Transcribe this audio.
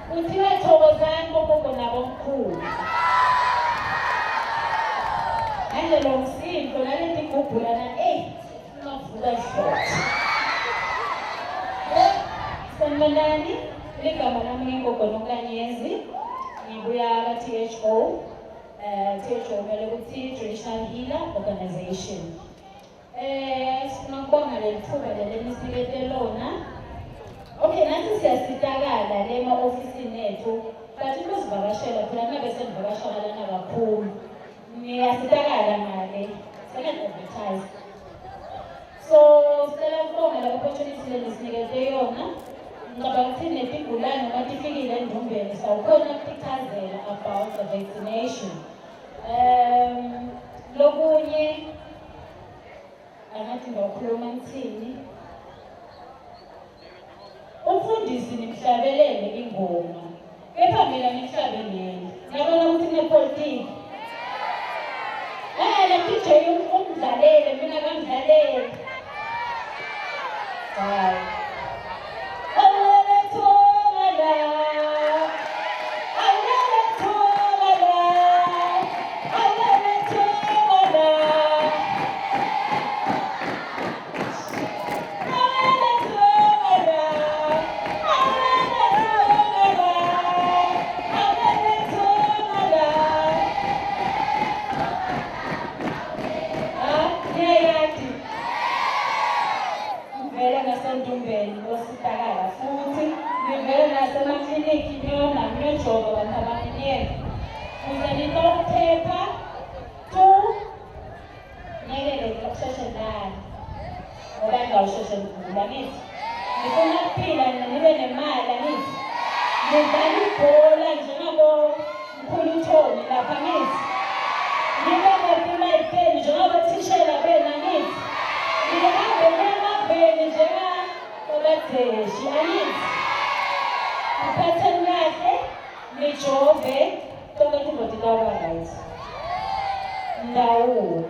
Kuthiwa thokozani bogogo nabomkhulu. Manje lo msindo naleti gubhulana sifuna ukuvuka ihlothi. Sanibonani, ligama lami ngingogo Nonkanyezi. Ngibuya ka-THO. THO kumele ukuthi Traditional Healer Organization. Sifuna ukubonga leli thuba leli enisinikete lona. Okay, nathi siyasitakala le ema-ofisini ethu, but ukuzivakashela phela nabe senivakashela lana kakhulu. Ngiyasitakala ngale, sene-advertise. So, sicela ukubonga le opportunity le nisinikete yona. Ngicabanga ukuthi netigulane noma tifikile endumbeni sawukhona ukuchazela about the vaccination. Lokunye angathi ngiyokhuluma ngithini. Umfundisi nimhlabelele ingoma. Kepha mina nimhlabelele. Ngiyabona ukuthi nepolitiki. Le DJ umdlalele, mina kamdlalele. Hayi. Ndumbeni ositakala futhi ngivele nasemakliniki ngiyona ngiyojoba abantu abaningi ukuze ninokuphepha ngeke ukusheshelana ngoba ngawusheshe ngivula ngithi ngifuna ukuphila nibe nemali ngithi ngidlala ibhola njengabo mkhulu uThoni lapha ngithi nibe nepilayipeni njengabo thishela bena ngithi ngihambe nemabheni abatheshi angithi uphatheni kahle nijove konke ukuthi ibhodi kaba right ndawo